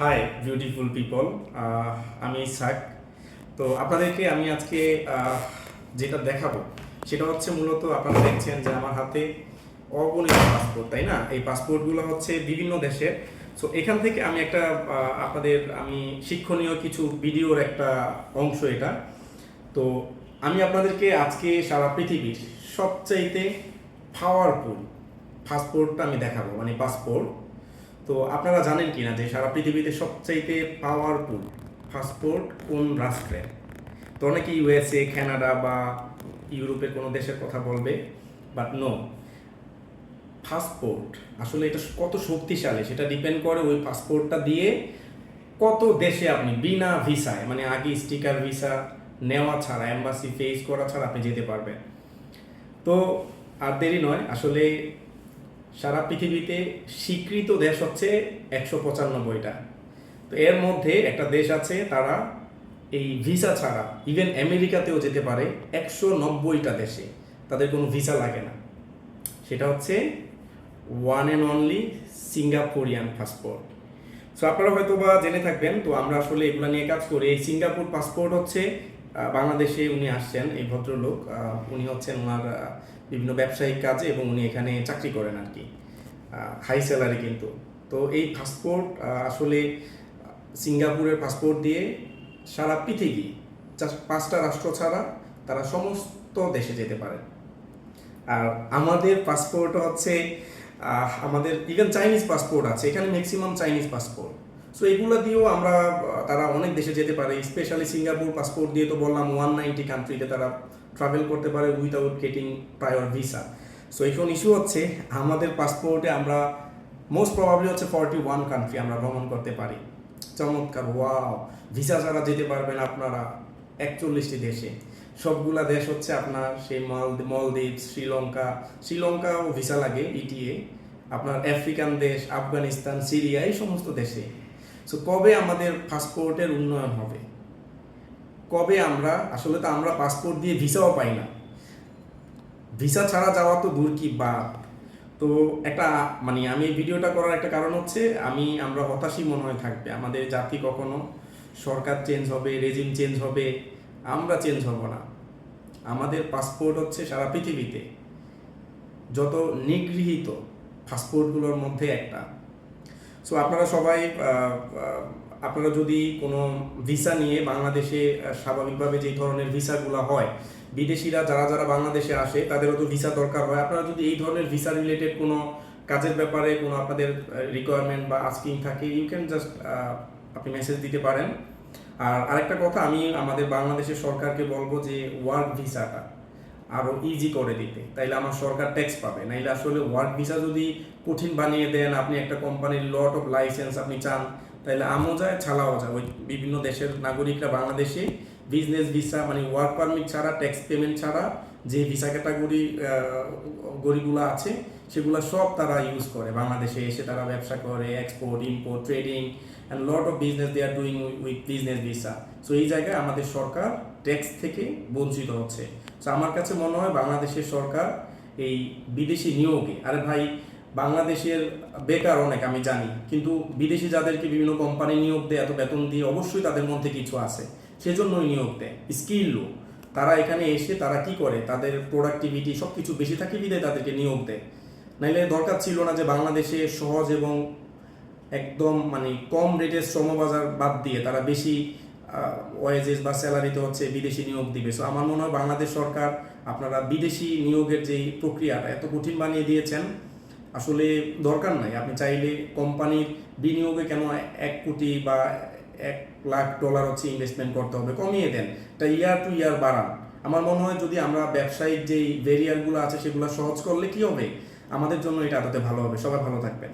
Hi beautiful people, আমি ইসাক। তো আপনাদেরকে আমি আজকে যেটা দেখাবো সেটা হচ্ছে মূলত আপনারা দেখছেন যে আমার হাতে অগণিত পাসপোর্ট, তাই না? এই পাসপোর্টগুলো হচ্ছে বিভিন্ন দেশের। সো এখান থেকে আমি একটা আপনাদের আমি শিক্ষণীয় কিছু ভিডিওর একটা অংশ এটা। তো আমি আপনাদেরকে আজকে সারা পৃথিবীর সবচাইতে পাওয়ারফুল পাসপোর্টটা আমি দেখাবো, মানে পাসপোর্ট। তো আপনারা জানেন কি না যে সারা পৃথিবীতে সবচাইতে পাওয়ারফুল পাসপোর্ট কোন রাষ্ট্রের? তো অনেকে ইউএসএ, কানাডা বা ইউরোপের কোনো দেশের কথা বলবে, বাট নো। পাসপোর্ট আসলে এটা কত শক্তিশালী সেটা ডিপেন্ড করে ওই পাসপোর্টটা দিয়ে কত দেশে আপনি বিনা ভিসায়, মানে আগে স্টিকার ভিসা নেওয়া ছাড়া, এম্বাসি ফেস করা ছাড়া আপনি যেতে পারবেন। তো আর দেরি নয়, আসলে সারা পৃথিবীতে স্বীকৃত দেশ হচ্ছে 195টা। তো এর মধ্যে একটা দেশ আছে, তারা এই ভিসা ছাড়া ইভেন আমেরিকাতেও যেতে পারে 190টা দেশে, তাদের কোনো ভিসা লাগে না। সেটা হচ্ছে one and only Singaporean passport. So আপনারা হয়তো বা জেনে থাকবেন, তো আমরা আসলে এগুলো নিয়ে কাজ করি। এই সিঙ্গাপুর পাসপোর্ট হচ্ছে বাংলাদেশে উনি আসছেন, এই ভদ্রলোক। উনি হচ্ছেন ওনার বিভিন্ন ব্যবসায়িক কাজে এবং উনি এখানে চাকরি করেন আর কি, হাই স্যালারি কিন্তু। তো এই পাসপোর্ট আসলে সিঙ্গাপুরের পাসপোর্ট দিয়ে সারা পৃথিবী জাস্ট 5টা রাষ্ট্র ছাড়া তারা সমস্ত দেশে যেতে পারে। আর আমাদের পাসপোর্ট হচ্ছে আমাদের ইভেন চাইনিজ পাসপোর্ট আছে, এখানে ম্যাক্সিমাম চাইনিজ পাসপোর্ট। সো এগুলো দিয়েও আমরা তারা অনেক দেশে যেতে পারে। স্পেশালি সিঙ্গাপুর পাসপোর্ট দিয়ে তো বললাম 190 কান্ট্রিতে তারা ট্রাভেল করতে পারে without getting prior visa. So এখন ইস্যু হচ্ছে আমাদের পাসপোর্টে আমরা মোস্ট প্রবাবলি হচ্ছে 41 কান্ট্রি আমরা ভ্রমণ করতে পারি। চমৎকার, ওয়াও! ভিসা ছাড়া যেতে পারবেন আপনারা 41টি দেশে। সবগুলা দেশ হচ্ছে আপনার সেই মলদ্বীপ, শ্রীলঙ্কাও ভিসা লাগে, ইটিএ। আপনার আফ্রিকান দেশ, আফগানিস্তান, সিরিয়া, এই সমস্ত দেশে। সো কবে আমাদের পাসপোর্টের উন্নয়ন হবে? কবে আমরা আসলে তো আমরা পাসপোর্ট দিয়ে ভিসাও পাই না, ভিসা ছাড়া যাওয়া তো দূর কি বাদ। তো একটা মানে আমি এই ভিডিওটা করার একটা কারণ হচ্ছে আমরা হতাশই মনে হয় থাকবে আমাদের জাতি। কখনো সরকার চেঞ্জ হবে, রেজিম চেঞ্জ হবে, আমরা চেঞ্জ হব না। আমাদের পাসপোর্ট হচ্ছে সারা পৃথিবীতে যত নিগৃহীত পাসপোর্টগুলোর মধ্যে একটা। সো আপনারা সবাই আপনারা যদি কোনো ভিসা নিয়ে বাংলাদেশে স্বাভাবিকভাবে যেই ধরনের ভিসাগুলো হয়, বিদেশিরা যারা যারা বাংলাদেশে আসে তাদেরও তো ভিসা দরকার হয়। আপনারা যদি এই ধরনের ভিসা রিলেটেড কোনো কাজের ব্যাপারে কোনো আপনাদের রিকোয়ারমেন্ট বা আস্কিং থাকে, ইউ ক্যান জাস্ট আপনি মেসেজ দিতে পারেন। আর আরেকটা কথা, আমি আমাদের বাংলাদেশের সরকারকে বলবো যে ওয়ার্ক ভিসাটা আরও ইজি করে দিতে, তাইলে আমার সরকার ট্যাক্স পাবে। নাইলে আসলে ওয়ার্ক ভিসা যদি কঠিন বানিয়ে দেন, আপনি একটা কোম্পানির লট অফ লাইসেন্স আপনি চান, তাহলে আমও যায় ছালাও যায়। ওই বিভিন্ন দেশের নাগরিকরা বাংলাদেশে বিজনেস ভিসা মানে ওয়ার্ক পারমিট ছাড়া, ট্যাক্স পেমেন্ট ছাড়া যে ভিসা ক্যাটাগরি গরিগুলো আছে সেগুলো সব তারা ইউজ করে। বাংলাদেশে এসে তারা ব্যবসা করে, export, import, trading and lot of business they are doing with business visa. So এই জায়গায় আমাদের সরকার ট্যাক্স থেকে বঞ্চিত হচ্ছে। সো আমার কাছে মনে হয় বাংলাদেশের সরকার এই বিদেশি নিয়োগে, আরে ভাই বাংলাদেশের বেকার অনেক আমি জানি, কিন্তু বিদেশি যাদেরকে বিভিন্ন কোম্পানি নিয়োগ দেয় এত বেতন দিয়ে, অবশ্যই তাদের মধ্যে কিছু আছে, সেজন্যই নিয়োগ দেয়। স্কিল লোক তারা এখানে এসে তারা কি করে, তাদের প্রোডাক্টিভিটি সব কিছু বেশি থাকে বিধায় তাদেরকে নিয়োগ দেয়। নাইলে দরকার ছিল না যে বাংলাদেশে সহজ এবং একদম মানে কম রেটের শ্রমবাজার বাদ দিয়ে তারা বেশি ওয়েজেস বা স্যালারিতে হচ্ছে বিদেশি নিয়োগ দিবে। সো আমার মনে হয় বাংলাদেশ সরকার আপনারা বিদেশি নিয়োগের যেই প্রক্রিয়াটা এত কঠিন বানিয়ে দিয়েছেন, আসলে দরকার নাই। আপনি চাইলে কোম্পানির বিনিয়োগে কেন 1 কোটি বা $1,00,000 হচ্ছে ইনভেস্টমেন্ট করতে হবে, কমিয়ে দেন, এটা ইয়ার টু ইয়ার বাড়ান। আমার মনে হয় যদি আমরা ব্যবসায়িক যেই ভেরিয়ারগুলো আছে সেগুলো সহজ করলে কি হবে, আমাদের জন্য এটা আদতে ভালো হবে। সবাই ভালো থাকবেন।